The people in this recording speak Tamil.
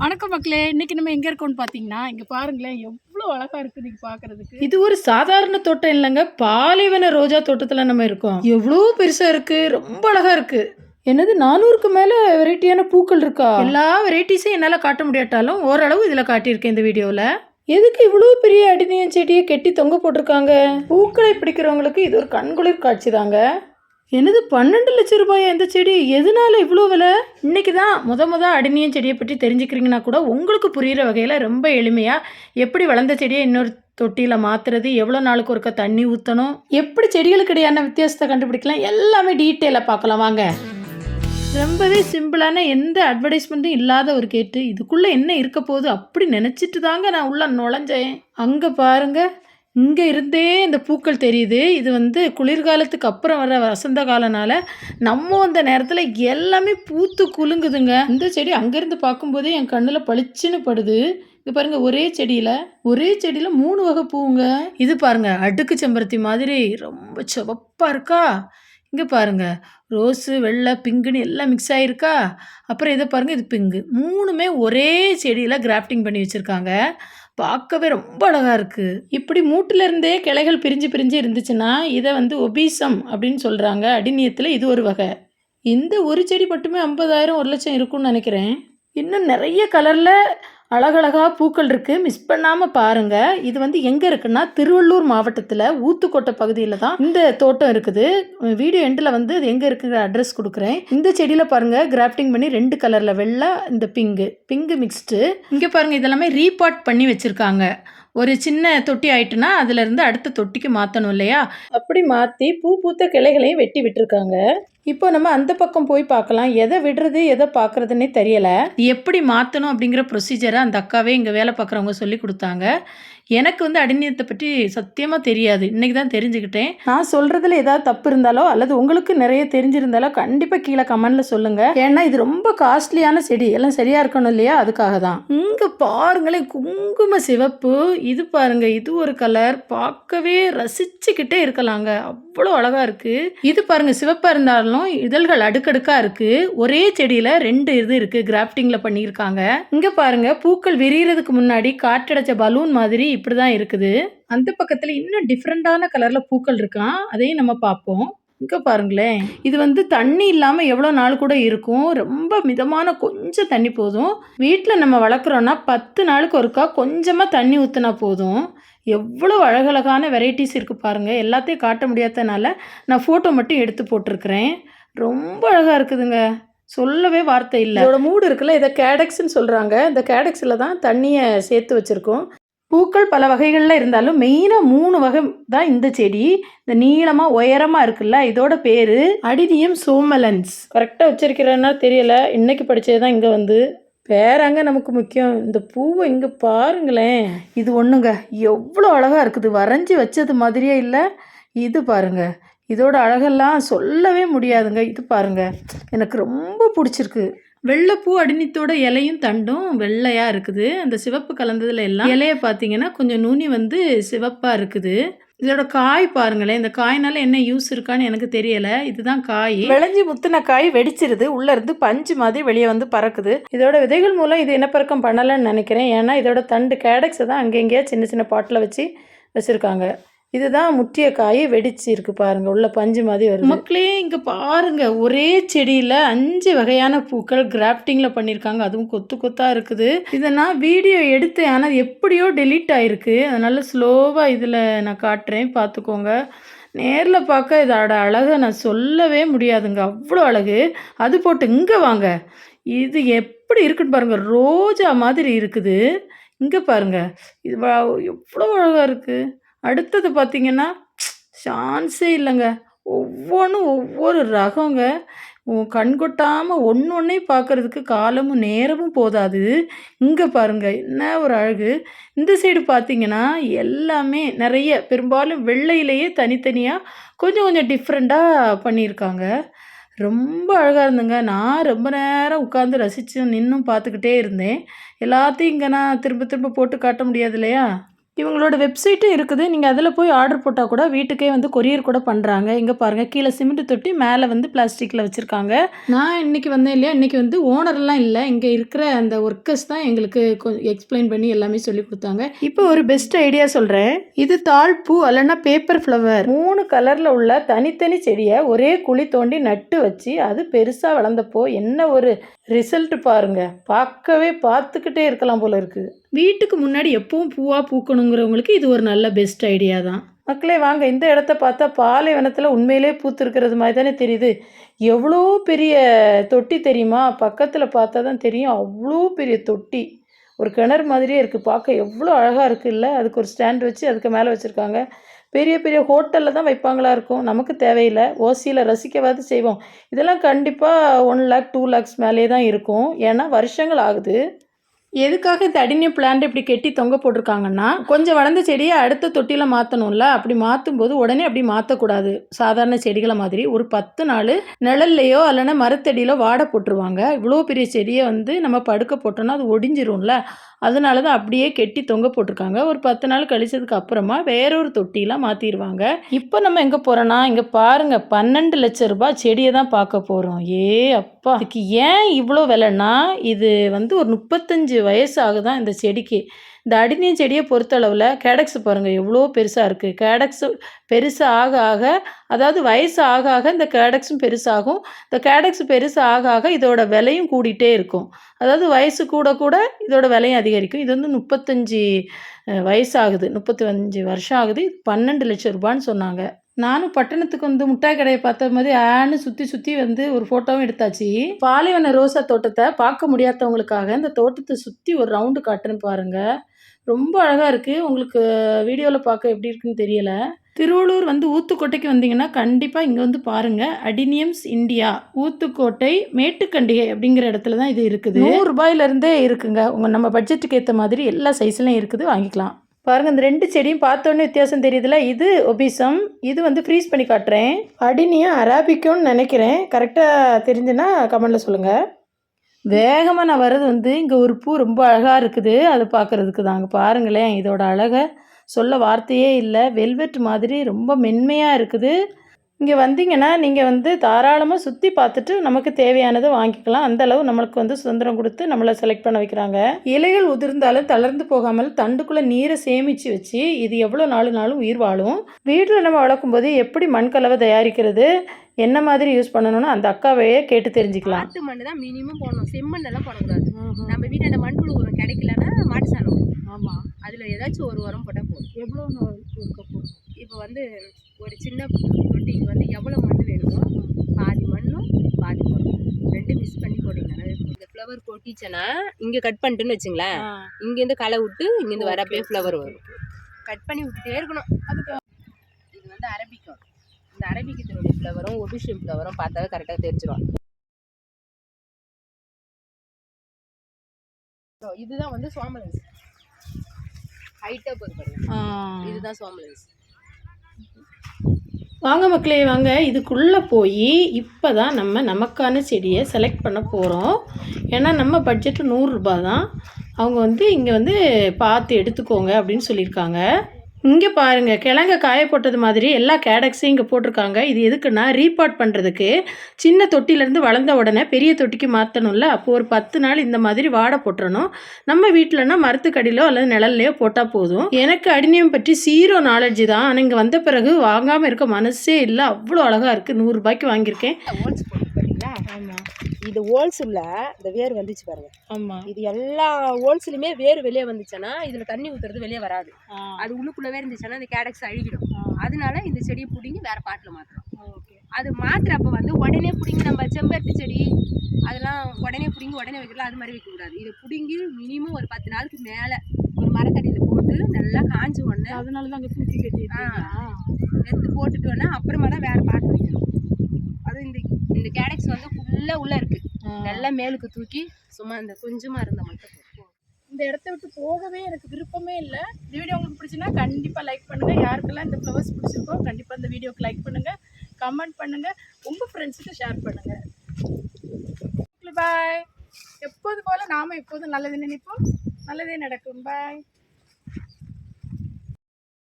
வணக்கம் மக்களே. இன்னைக்கு நம்ம எங்க இருக்கோம்னு பார்த்தீங்கன்னா, இங்க பாருங்களேன் எவ்வளோ அழகா இருக்கு இன்னைக்கு பார்க்கறதுக்கு. இது ஒரு சாதாரண தோட்டம் இல்லைங்க. பாலைவன ரோஜா தோட்டத்துல நம்ம இருக்கோம். எவ்வளோ பெருசா இருக்கு. ரொம்ப அழகா இருக்கு. என்னது 400க்கு மேல வெரைட்டியான பூக்கள் இருக்கா? எல்லா வெரைட்டிஸும் என்னால காட்ட முடியாட்டாலும் ஓரளவு இதுல காட்டியிருக்கேன் இந்த வீடியோல. எதுக்கு இவ்வளோ பெரிய அடினியம் செடியை கெட்டி தொங்க போட்டிருக்காங்க? பூக்களை பிடிக்கிறவங்களுக்கு இது ஒரு கண்குளிர் காட்சி தாங்க. என்னது 12 லட்சம் ரூபாயா இந்த செடி? எதனால இவ்வளோ விலை? இன்னைக்கு தான் முத அடினியம் செடியை பற்றி தெரிஞ்சுக்கிறீங்கன்னா கூட உங்களுக்கு புரிகிற வகையில் ரொம்ப எளிமையாக எப்படி வளர்ந்த செடியை இன்னொரு தொட்டியில் மாற்றுறது, எவ்வளோ நாளுக்கு ஒருக்க தண்ணி ஊற்றணும், எப்படி செடிகளுக்கு இடையான வித்தியாசத்தை கண்டுபிடிக்கலாம், எல்லாமே டீட்டெயிலாக பார்க்கலாம் வாங்க. ரொம்பவே சிம்பிளான எந்த அட்வர்டைஸ்மெண்ட்டும் இல்லாத ஒரு கேட்டு இதுக்குள்ளே என்ன இருக்க போகுது அப்படி நினச்சிட்டு தாங்க நான் உள்ள நுழைஞ்சேன். அங்கே பாருங்க, இங்கே இருந்தே இந்த பூக்கள் தெரியுது. இது வந்து குளிர்காலத்துக்கு அப்புறம் வர வசந்த காலனால நம்ம அந்த நேரத்தில் எல்லாமே பூத்து குலுங்குதுங்க. இந்த செடி அங்கேருந்து பார்க்கும்போதே என் கண்ணில் பளிச்சுன்னு படுது. இது பாருங்க, ஒரே செடியில் 3 வகை பூங்க. இது பாருங்க, அடுக்கு செம்பருத்தி மாதிரி ரொம்ப சிவப்பாக இருக்கா. இங்கே பாருங்க, ரோஸு, வெள்ளை, பிங்குன்னு எல்லாம் மிக்ஸ் ஆகிருக்கா. அப்புறம் இதை பாருங்கள், இது பிங்கு. 3மே ஒரே செடியில் கிராஃப்டிங் பண்ணி வச்சுருக்காங்க. பார்க்கவே ரொம்ப அழகாக இருக்குது. இப்படி மூட்டிலேருந்தே கிளைகள் பிரிஞ்சு பிரிஞ்சு இருந்துச்சுன்னா இதை வந்து ஒபீசம் அப்படின்னு சொல்கிறாங்க. அடிநியத்தில் இது ஒரு வகை. இந்த ஒரு செடி மட்டுமே 50,000 1,00,000 இருக்கும்னு நினைக்கிறேன். இன்னும் நிறைய கலரில் அழகழகாக பூக்கள் இருக்குது, மிஸ் பண்ணாமல் பாருங்கள். இது வந்து எங்கே இருக்குன்னா திருவள்ளூர் மாவட்டத்தில் ஊத்துக்கோட்டை பகுதியில் தான் இந்த தோட்டம் இருக்குது. வீடியோ எண்டில் வந்து அது எங்கே இருக்குங்கிற அட்ரஸ் கொடுக்குறேன். இந்த செடியில் பாருங்கள், கிராஃப்டிங் பண்ணி 2 கலரில் வெள்ளை, இந்த பிங்கு மிக்ஸ்டு. இங்கே பாருங்கள், இதெல்லாமே ரீபாட் பண்ணி வச்சுருக்காங்க. ஒரு சின்ன தொட்டி ஆயிட்டுனா அதுலேருந்து அடுத்த தொட்டிக்கு மாற்றணும் இல்லையா, அப்படி மாற்றி பூத்த கிளைகளையும் வெட்டி விட்டுருக்காங்க. இப்போ நம்ம அந்த பக்கம் போய் பார்க்கலாம். எதை விடுறது எதை பார்க்குறதுன்னே தெரியலை. எப்படி மாற்றணும் அப்படிங்கிற ப்ரொசீஜரை அந்த அக்காவே இங்கே வேலை பார்க்குறவங்க சொல்லி கொடுத்தாங்க. எனக்கு வந்து அடிநியத்தை பற்றி சத்தியமாக தெரியாது, இன்றைக்கி தான் தெரிஞ்சுக்கிட்டேன். நான் சொல்கிறதுல ஏதாவது தப்பு இருந்தாலோ அல்லது உங்களுக்கு நிறைய தெரிஞ்சிருந்தாலோ கண்டிப்பாக கீழே கமெண்டில் சொல்லுங்கள். ஏன்னா இது ரொம்ப காஸ்ட்லியான செடி, எல்லாம் சரியாக இருக்கணும் இல்லையா, அதுக்காக தான். இங்கே பாருங்களேன், குங்கும சிவப்பு. இது பாருங்கள், இது ஒரு கலர், பார்க்கவே ரசிச்சுக்கிட்டே இருக்கலாங்க, அவ்வளோ அழகாக இருக்குது. இது பாருங்கள், சிவப்பாக இருந்தாலும் இதழ்கள் அடுக்கடுக்காக இருக்குது. ஒரே செடியில் 2 இது இருக்குது, கிராஃப்டிங்கில் பண்ணியிருக்காங்க. இங்கே பாருங்கள், பூக்கள் விரியறதுக்கு முன்னாடி காற்றடைச்ச பலூன் மாதிரி இப்படி தான் இருக்குது. அந்த பக்கத்தில் இன்னும் டிஃப்ரெண்டான கலரில் பூக்கள் இருக்கான், அதையும் நம்ம பார்ப்போம். இங்கே பாருங்களேன், இது வந்து தண்ணி இல்லாமல் எவ்வளோ நாள் கூட இருக்கும். ரொம்ப மிதமான கொஞ்சம் தண்ணி போதும். வீட்டில் நம்ம வளர்க்குறோன்னா 10 நாளுக்கு ஒருக்கா கொஞ்சமாக தண்ணி ஊற்றினா போதும். எவ்வளோ அழகழகான வெரைட்டிஸ் இருக்குது பாருங்கள். எல்லாத்தையும் காட்ட முடியாதனால நான் ஃபோட்டோ மட்டும் எடுத்து போட்டிருக்கிறேன். ரொம்ப அழகாக இருக்குதுங்க, சொல்லவே வார்த்தை இல்லை. இதோட மூடு இருக்குல்ல, இதை கேடக்ஸ்ன்னு சொல்கிறாங்க. இந்த கேடக்ஸில் தான் தண்ணியை சேர்த்து வச்சுருக்கோம். பூக்கள் பல வகைகளில் இருந்தாலும் மெயினாக 3 வகை தான் இந்த செடி. இந்த நீளமாக உயரமாக இருக்குல்ல, இதோட பேர் அடினியம் சோமலன்ஸ். கரெக்டாக வச்சிருக்கிறேன்னா தெரியல, இன்னைக்கு படித்தது தான். இங்கே வந்து பேராங்க நமக்கு முக்கியம். இந்த பூவை இங்கே பாருங்களேன், இது ஒன்றுங்க எவ்வளோ அழகாக இருக்குது, வரைஞ்சி வச்சது மாதிரியே இல்லை. இது பாருங்க, இதோட அழகெல்லாம் சொல்லவே முடியாதுங்க. இது பாருங்க, எனக்கு ரொம்ப பிடிச்சிருக்கு. வெள்ளைப்பூ அடிநித்தோட இலையும் தண்டும் வெள்ளையாக இருக்குது. அந்த சிவப்பு கலந்ததில் எல்லாம் இலையை பார்த்தீங்கன்னா கொஞ்சம் நுனி வந்து சிவப்பாக இருக்குது. இதோட காய் பாருங்களேன், இந்த காய்னால என்ன யூஸ் இருக்கான்னு எனக்கு தெரியலை. இதுதான் காய். விளைஞ்சி முத்தின காய் வெடிச்சிருது, உள்ளேருந்து பஞ்சு மாதிரி வெளியே வந்து பறக்குது. இதோட விதைகள் மூலம் இது இனப்பெருக்கம் பண்ணலைன்னு நினைக்கிறேன். ஏன்னா இதோட தண்டு கேடக்ஸை தான் அங்கே இங்கேயா சின்ன சின்ன பாட்டில் வச்சுருக்காங்க. இதுதான் முற்றிய காய், வெடிச்சு இருக்கு பாருங்க, உள்ள பஞ்சு மாதிரி வருது. மக்களே இங்கே பாருங்க, ஒரே செடியில் 5 வகையான பூக்கள் கிராஃப்டிங்கில் பண்ணியிருக்காங்க, அதுவும் கொத்து கொத்தாக இருக்குது. இதை நான் வீடியோ எடுத்தேன், ஆனால் எப்படியோ டெலீட் ஆகிருக்கு. அதனால ஸ்லோவாக இதில் நான் காட்டுறேன், பார்த்துக்கோங்க. நேரில் பார்க்க இதோட அழகை நான் சொல்லவே முடியாதுங்க, அவ்வளோ அழகு. அது போட்டு இங்கே வாங்க, இது எப்படி இருக்குன்னு பாருங்கள், ரோஜா மாதிரி இருக்குது. இங்கே பாருங்கள், இது எவ்வளோ அழகாக இருக்குது. அடுத்தது பார்த்திங்கன்னா சான்ஸே இல்லைங்க, ஒவ்வொன்றும் ஒவ்வொரு ரகங்க. கண்கொட்டாமல் ஒன்று ஒன்றையும் பார்க்குறதுக்கு காலமும் நேரமும் போதாது. இங்கே பாருங்கள், என்ன ஒரு அழகு. இந்த சைடு பார்த்திங்கன்னா எல்லாமே நிறைய பெரும்பாலும் வெள்ளையிலேயே தனித்தனியாக கொஞ்சம் கொஞ்சம் டிஃப்ரெண்ட்டாக பண்ணியிருக்காங்க. ரொம்ப அழகாக இருந்துங்க. நான் ரொம்ப நேரம் உட்காந்து ரசித்து நின்றும் பார்த்துக்கிட்டே இருந்தேன். எல்லாத்தையும் இங்கே நான் திரும்ப திரும்ப போட்டு காட்ட முடியாது இல்லையா. இவங்களோட வெப்சைட்டும் இருக்குது. நீங்கள் அதில் போய் ஆர்டர் போட்டால் கூட வீட்டுக்கே வந்து கொரியர் கூட பண்ணுறாங்க. இங்கே பாருங்கள், கீழே சிமெண்ட் தொட்டி, மேலே வந்து பிளாஸ்டிக்கில் வச்சுருக்காங்க. நான் இன்றைக்கி வந்தேன் இல்லையா, இன்றைக்கி வந்து ஓனர்லாம் இல்லை, இங்கே இருக்கிற அந்த ஒர்க்கர்ஸ் தான் எங்களுக்கு எக்ஸ்பிளைன் பண்ணி எல்லாமே சொல்லி கொடுத்தாங்க. இப்போ ஒரு பெஸ்ட் ஐடியா சொல்கிறேன். இது தாழ்பூ அல்லனா பேப்பர் ஃப்ளவர் 3 கலரில் உள்ள தனித்தனி செடியை ஒரே குழி தோண்டி நட்டு வச்சு அது பெருசாக வளர்ந்தப்போ என்ன ஒரு ரிசல்ட் பாருங்க. பார்த்துக்கிட்டே இருக்கலாம் போல இருக்குது. வீட்டுக்கு முன்னாடி எப்பவும் பூவாக பூக்கணுங்கிறவங்களுக்கு இது ஒரு நல்ல பெஸ்ட் ஐடியா தான். மக்களே வாங்க, இந்த இடத்த பார்த்தா பாலைவனத்தில் உண்மையிலே பூத்துருக்கிறது மாதிரி தானே தெரியுது. எவ்வளோ பெரிய தொட்டி தெரியுமா? பக்கத்தில் பார்த்தா தான் தெரியும். அவ்வளோ பெரிய தொட்டி, ஒரு கிணறு மாதிரியே இருக்குது. பார்க்க எவ்வளோ அழகாக இருக்குல்ல. அதுக்கு ஒரு ஸ்டாண்ட் வச்சு அதுக்கு மேலே வச்சுருக்காங்க. பெரிய பெரிய ஹோட்டலில் தான் வைப்பாங்களா இருக்கும், நமக்கு தேவையில்லை. ஓசியில் ரசிக்கவாது செய்வோம். இதெல்லாம் கண்டிப்பாக 1 lakh 2 lakhs மேலே தான் இருக்கும். ஏன்னா வருஷங்கள் ஆகுது. எதுக்காக இந்த அடினியம் பிளான்ட் இப்படி கெட்டி தொங்க போட்டிருக்காங்கன்னா, கொஞ்சம் வளர்ந்த செடியை அடுத்த தொட்டியில் மாற்றணும்ல. அப்படி மாற்றும்போது உடனே அப்படி மாற்றக்கூடாது. சாதாரண செடிகளை மாதிரி ஒரு 10 நாள் நிழல்லையோ இல்லைன்னா மரத்தடியிலோ வாட போட்டுருவாங்க. இவ்வளோ பெரிய செடியை வந்து நம்ம படுக்க போட்டோம்னா அது ஒடிஞ்சிரும்ல. அதனால தான் அப்படியே கெட்டி தொங்க போட்டிருக்காங்க. ஒரு 10 நாள் கழிச்சதுக்கு அப்புறமா வேறொரு தொட்டிலாம் மாற்றிடுவாங்க. இப்போ நம்ம எங்கே போகிறோன்னா, இங்கே பாருங்கள், 12 லட்சம் ரூபாய் செடியை தான் பார்க்க போகிறோம். அப்பா, இதுக்கு ஏன் இவ்வளோ விலைன்னா, இது வந்து ஒரு 35 வயசு ஆகுதான் இந்த செடிக்கு. இந்த அடினியம் செடியை பொறுத்தளவில் கேடக்ஸ் பாருங்கள் எவ்வளோ பெருசாக இருக்குது. கேடக்ஸு பெருசாக ஆக ஆக, அதாவது வயசு ஆக ஆக இந்த கேடக்ஸும் பெருசாகும். இந்த கேடக்ஸ் பெருசு ஆக ஆக இதோட விலையும் கூடிட்டே இருக்கும். அதாவது வயசு கூட கூட இதோட விலையும் அதிகரிக்கும். இது வந்து 35 வயசாகுது, 35 வருஷம் ஆகுது. 12 லட்சம் ரூபான்னு சொன்னாங்க. நானும் பட்டணத்துக்கு வந்து மிட்டாய் கடையை பார்த்த மாதிரி ஆன்னு சுற்றி வந்து ஒரு ஃபோட்டோவும் எடுத்தாச்சு. பாலைவன ரோசா தோட்டத்தை பார்க்க முடியாதவங்களுக்காக இந்த தோட்டத்தை சுற்றி ஒரு ரவுண்டு காட்டுன்னு பாருங்கள். ரொம்ப அழகாக இருக்குது. உங்களுக்கு வீடியோவில் பார்க்க எப்படி இருக்குன்னு தெரியல. திருவள்ளூர் வந்து ஊத்துக்கோட்டைக்கு வந்தீங்கன்னா கண்டிப்பாக இங்கே வந்து பாருங்கள். அடினியம்ஸ் இந்தியா, ஊத்துக்கோட்டை மேட்டுக்கண்டிகை அப்படிங்கிற இடத்துல தான் இது இருக்குது. 100 ரூபாயிலேருந்தே இருக்குங்க. நம்ம பட்ஜெட்டுக்கு ஏற்ற மாதிரி எல்லா சைஸ்லையும் இருக்குது, வாங்கிக்கலாம். பாருங்கள், இந்த 2 செடியும் பார்த்தோன்னே வித்தியாசம் தெரியுதுல. இது ஒபிசம், இது வந்து ஃப்ரீஸ் பண்ணி காட்டுறேன். அடினியம் அராபிக்கோன்னு நினைக்கிறேன். கரெக்டாக தெரிஞ்சுன்னா கமெண்டில் சொல்லுங்கள். வேகமாக நான் வர்றது வந்து இங்கே ஒரு பூ ரொம்ப அழகாக இருக்குது, அதை பார்க்குறதுக்கு தாங்க. பாருங்களேன், இதோட அழகை சொல்ல வார்த்தையே இல்லை. வெல்வெட் மாதிரி ரொம்ப மென்மையாக இருக்குது. இங்கே வந்தீங்கன்னா நீங்கள் வந்து தாராளமாக சுற்றி பார்த்துட்டு நமக்கு தேவையானதை வாங்கிக்கலாம். அந்தளவு நம்மளுக்கு வந்து சுதந்திரம் கொடுத்து நம்மளை செலக்ட் பண்ண வைக்கிறாங்க. இலைகள் உதிர்ந்தாலும் தளர்ந்து போகாமல் தண்டுக்குள்ளே நீரை சேமித்து வச்சு இது எவ்வளோ நாளும் உயிர் வாழும். வீட்டில் நம்ம வளர்க்கும்போது எப்படி மண்கலவை தயாரிக்கிறது, என்ன மாதிரி யூஸ் பண்ணணும்னு அந்த அக்காவையே கேட்டு தெரிஞ்சுக்கலாம். மாட்டு மண் தான் மினிமம் போடணும், செம்மண் எல்லாம் போடக்கூடாது. நம்ம வீட்டில் மண்புழு உரம் கிடைக்கலன்னா மாட்டு சாணம். ஆமாம், அதில் ஏதாச்சும் ஒரு உரம் போட்டால் போதும். எவ்வளோ போதும்? இப்போ வந்து ஒரு சின்ன தொட்டிக்கு வந்து எவ்வளோ மண் வேணுமோ பாதி மண்ணும் பாதி மண்ணும் 2 மிக்ஸ் பண்ணி போட்டிங்கன்னா இந்த ஃப்ளவர் கொட்டிச்சேன்னா இங்கே கட் பண்ணிட்டுன்னு வச்சுங்களேன், இங்கேருந்து களை விட்டு இங்கேருந்து வரப்பே ஃப்ளவர் வரும். கட் பண்ணி விட்டுட்டே இருக்கணும். அதுக்கு இது வந்து அரபிக்கம். இந்த அரபிக்கத்தினுடைய ஃப்ளவரும் ஒபிஷியம் ஃப்ளவரும் பார்த்தாவே கரெக்டாக தெரிஞ்சிடும். இதுதான் வந்து சோமலன்ஸ், ஹைட்டாக போது பாருங்க, இதுதான் சோமலன்ஸ். வாங்க மக்களே வாங்க, இதுக்குள்ளே போய் இப்போ தான் நமக்கான செடியை செலக்ட் பண்ண போகிறோம். ஏன்னா நம்ம பட்ஜெட்டு 100 ரூபா தான். அவங்க வந்து இங்கே வந்து பார்த்து எடுத்துக்கோங்க அப்படின்னு சொல்லியிருக்காங்க. இங்கே பாருங்கள், கிழங்க காய போட்டது மாதிரி எல்லா கேடக்ஸையும் இங்கே போட்டிருக்காங்க. இது எதுக்குன்னா ரீபாட் பண்ணுறதுக்கு. சின்ன தொட்டிலேருந்து வளர்ந்த உடனே பெரிய தொட்டிக்கு மாற்றணும்ல. அப்போது ஒரு 10 நாள் இந்த மாதிரி வாடை போட்டுறணும். நம்ம வீட்டிலனா மரத்துக்கடியிலோ அல்லது நிழல்லையோ போட்டால் போதும். எனக்கு அடினியம் பற்றி 0 நாலேஜ் தான். ஆனால் இங்கே வந்த பிறகு வாங்காமல் இருக்க மனசே இல்லை. அவ்வளோ அழகாக இருக்குது. 100 ரூபாய்க்கு வாங்கியிருக்கேன். ஆமாம், இது ஹோல்ஸில் இந்த வேர் வந்துச்சு பாருங்க. ஆமாம், இது எல்லா ஹோல்ஸ்லையுமே வேர் வெளியே வந்துச்சுன்னா இதில் தண்ணி ஊற்றுறது வெளியே வராது. அது உள்ளுக்குள்ளவே இருந்துச்சுன்னா இந்த கேடக்ஸ் அழுகிடும். அதனால இந்த செடியை பிடிங்கி வேறு பாட்டில் மாற்றணும். அது மாற்றுறப்ப வந்து உடனே பிடிங்கி நம்ம செம்பருத்தி செடி அதெல்லாம் உடனே பிடிங்கி உடனே வைக்கலாம், அது மாதிரி வைக்கக்கூடாது. இதை பிடிங்கி மினிமம் ஒரு 10 நாளுக்கு மேலே ஒரு மரத்தடியில் போட்டு நல்லா காஞ்சி உடனே, அதனால தான் அங்கே தூக்கி கட்டி எடுத்து போட்டுட்டு உடனே அப்புறமா தான் வேறு பாட்டு வைக்கணும். அது இந்த கேடக்ஸ் வந்து ஃபுல்லாக உள்ளே இருக்குது. நல்லா மேலுக்கு தூக்கி சும்மா இந்த கொஞ்சமாக இருந்தால் மட்டும் போதும். இந்த இடத்த விட்டு போகவே எனக்கு விருப்பமே இல்லை. இந்த வீடியோ உங்களுக்கு பிடிச்சுன்னா கண்டிப்பாக லைக் பண்ணுங்கள். யாருக்கெல்லாம் இந்த ஃப்ளவர்ஸ் பிடிச்சிருக்கோ கண்டிப்பாக இந்த வீடியோக்கு லைக் பண்ணுங்கள், கமெண்ட் பண்ணுங்கள், உங்கள் ஃப்ரெண்ட்ஸுக்கு ஷேர் பண்ணுங்கள். பாய். எப்போது போல் நாம் எப்போதும் நல்லது நினைப்போம், நல்லதே நடக்கும். பாய்.